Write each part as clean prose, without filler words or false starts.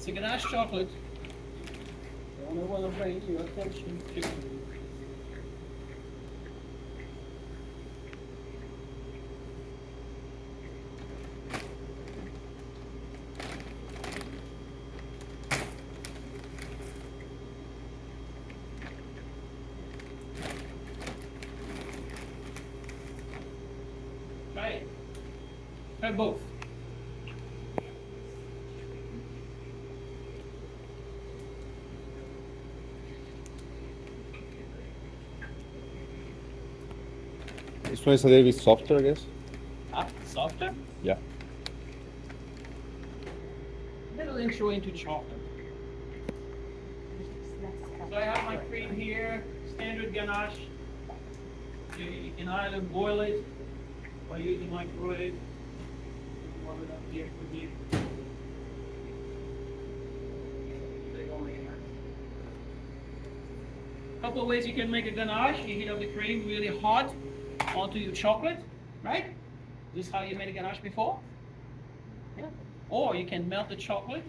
It's a Ganache chocolate. I only want to bring your attention to. Try it. Try both. This one is a little bit softer, I guess. Ah, softer? Yeah. Little intro into chocolate. So I have my cream here, standard ganache. You can either boil it or use the microwave. Warm it up here for you. Couple of ways you can make a ganache. You heat up the cream really hot onto your chocolate, right? This is how you made a ganache before. Yeah. Or you can melt the chocolate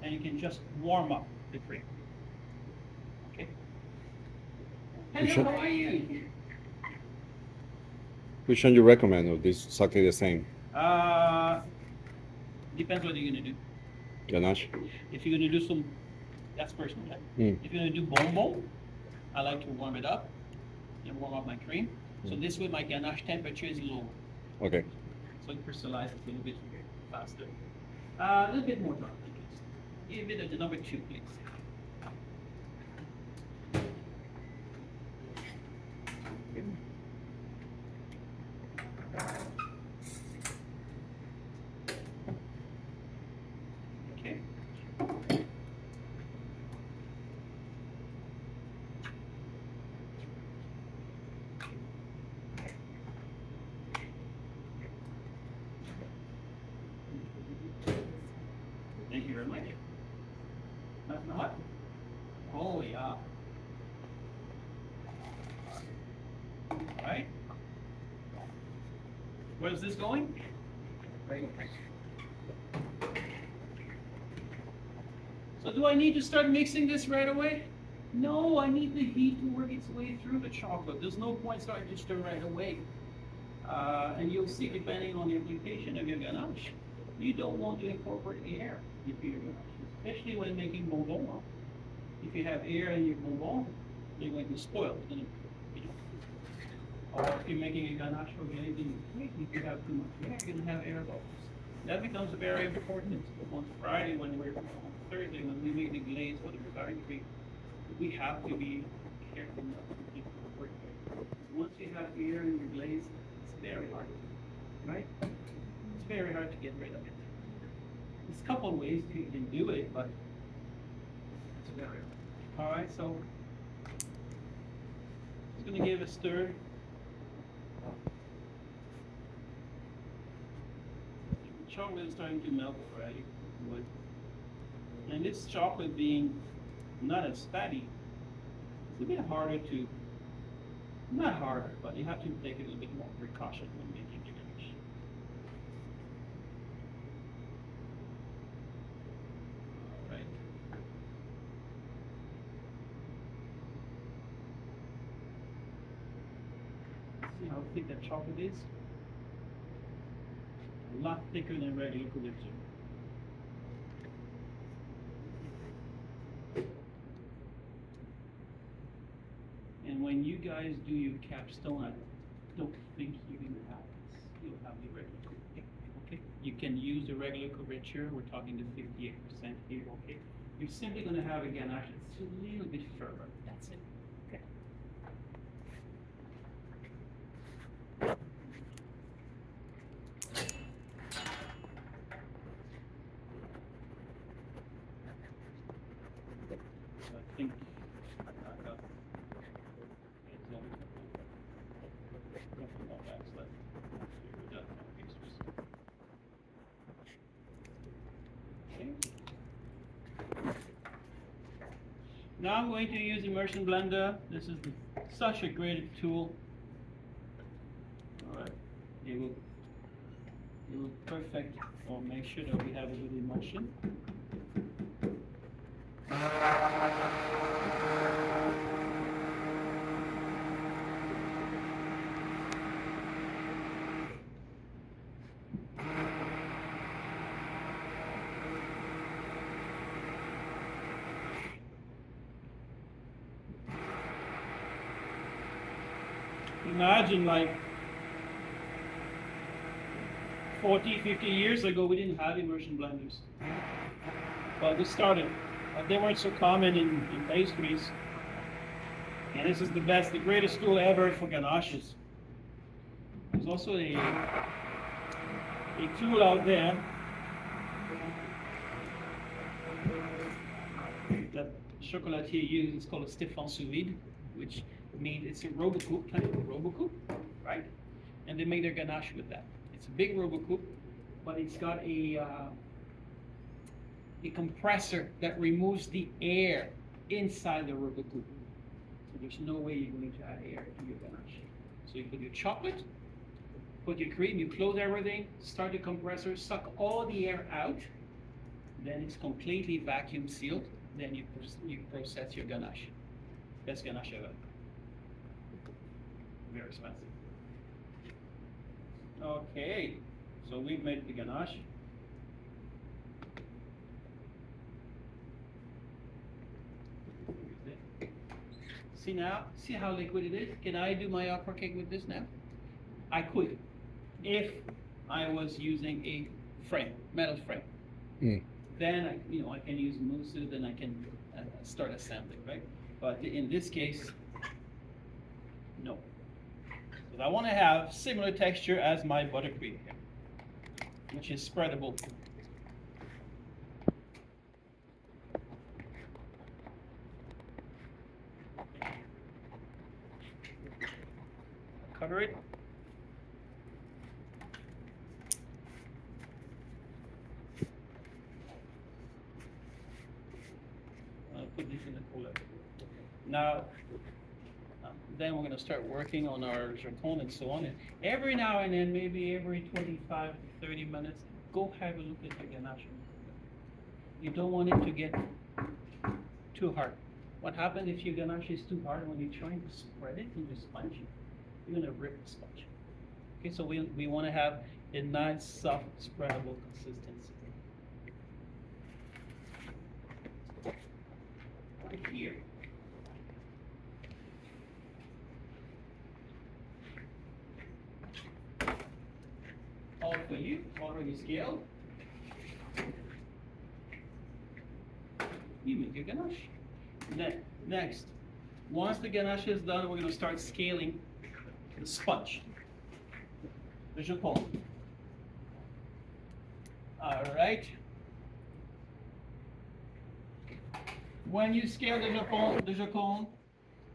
and you can just warm up the cream. Okay. Hello, how are you? Which one you recommend? Or this exactly the same? Depends what you're gonna do. Ganache? If you're gonna do some, that's personal. Right? If you're gonna do bonbon, I like to warm it up and warm up my cream. So this way my ganache temperature is low. Okay. So it crystallizes a little bit faster. A little bit more dark, please. Give it a number 2, please. Okay. Thank you very much. Nice and hot? Oh, yeah. Alright. Where's this going? Right. So do I need to start mixing this right away? No, I need the heat to work its way through the chocolate. There's no point starting to stir right away. And you'll see, depending on the application of your ganache, you don't want to incorporate air into your ganache, especially when making bonbon. If you have air in your bonbon, they're going to spoil. It's gonna, or if you're making a ganache or anything sweet, if you have too much air, you're going to have air bubbles. That becomes very important. On Friday, on Thursday, when we make the glaze for the regarding cream, we have to be careful not to incorporate air. Once you have air in your glaze, it's very hard, right? It's very hard to get rid of it. There's a couple of ways you can do it, but it's very hard. All right, so just gonna give it a stir. The chocolate is starting to melt already. And this chocolate being not as fatty, it's a bit harder to, not harder, but you have to take a little bit more precaution when making the ganache. All right. See how thick that chocolate is? A lot thicker than regular calypso. And when you guys do your capstone, I don't think you're gonna have this. You'll have the regular curvature. Okay? You can use the regular curvature. We're talking to 58% here. Okay? You're simply gonna have a ganache that's a little bit firmer. That's it. Okay. So I think I got nothing more backs left. We're done with pieces. Okay. Now I'm going to use immersion blender. This is such a great tool. All right, it will perfect or make sure that we have a good emulsion. Imagine like 40, 50 years ago, we didn't have immersion blenders. But we started. They weren't so common in pastries. And this is the greatest tool ever for ganaches. There's also a tool out there that chocolatier use. It's called a Stéphane sous vide, which means it's a robocoupe, kind of a robocoupe, right? And they make their ganache with that. It's a big robocoupe, but it's got a compressor that removes the air inside the robocoupe. So there's no way you're going to add air to your ganache. So you put your chocolate, put your cream, you close everything, start the compressor, suck all the air out, then it's completely vacuum sealed, then you process your ganache. Best ganache ever. Very expensive. Okay, so we've made the ganache. See how liquid it is? Can I do my opera cake with this now? I could, if I was using a frame, metal frame. Then I can use mousse, then I can start assembling, right? But in this case, no. Because I want to have similar texture as my buttercream here, which is spreadable. Cover it. I'll put this in the cooler. Now, then we're going to start working on our jeton and so on. And every now and then, maybe every 25 to 30 minutes, go have a look at the ganache. You don't want it to get too hard. What happens if your ganache is too hard when you're trying to spread it in the sponge? You're going to rip the sponge. Okay, so we want to have a nice, soft, spreadable consistency. Right here. All for you, already scaled. You make your ganache. Next, once the ganache is done, we're going to start scaling the sponge, the jeton. All right. When you scale the jeton,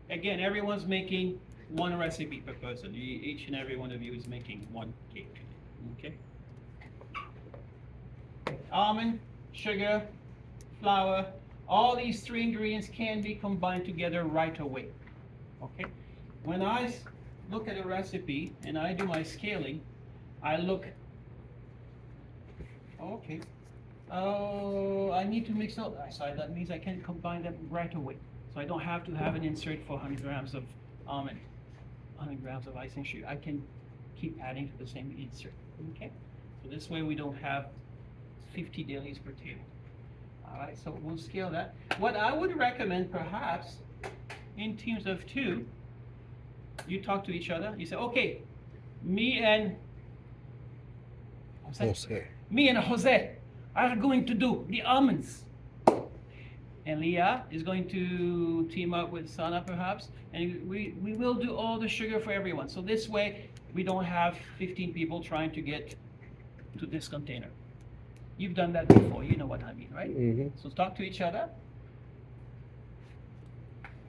again, everyone's making one recipe per person. Each and every one of you is making one cake. Okay. Almond, sugar, flour, all these three ingredients can be combined together right away. Okay. When I look at a recipe and I do my scaling, I look, okay, oh, I need to mix up. So that means I can combine them right away. So I don't have to have an insert for 100 grams of almond, 100 grams of icing sugar. I can keep adding to the same insert. Okay, so this way we don't have 50 dailies per table. All right, so we'll scale that. What I would recommend, perhaps, in teams of two, you talk to each other. You say, okay, me and Jose are going to do the almonds. And Leah is going to team up with Sana, perhaps, and we will do all the sugar for everyone. So this way, we don't have 15 people trying to get to this container. You've done that before, you know what I mean, right? Mm-hmm. So talk to each other.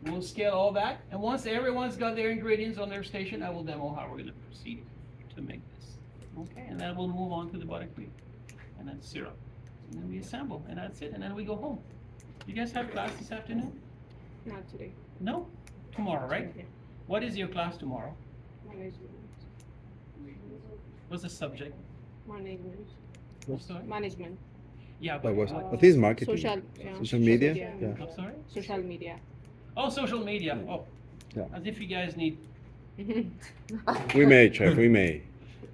We'll scale all that, and once everyone's got their ingredients on their station, I will demo how we're going to proceed to make this. Okay, and then we'll move on to the buttercream, and then syrup. And then we assemble, and that's it, and then we go home. You guys have class this afternoon? Not today. No? Tomorrow, right? Yeah. What is your class tomorrow? Management. What's the subject? Management. What's the Management. Yeah, But what? Uh, But this is marketing. Social, yeah. Social media. media. Yeah. I'm sorry? Social media. Oh, social media. Oh. Yeah. As if you guys need. We may, chef. We may.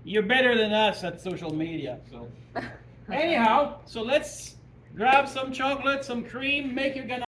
You're better than us at social media. So, anyhow, so let's grab some chocolate, some cream, make your ganache.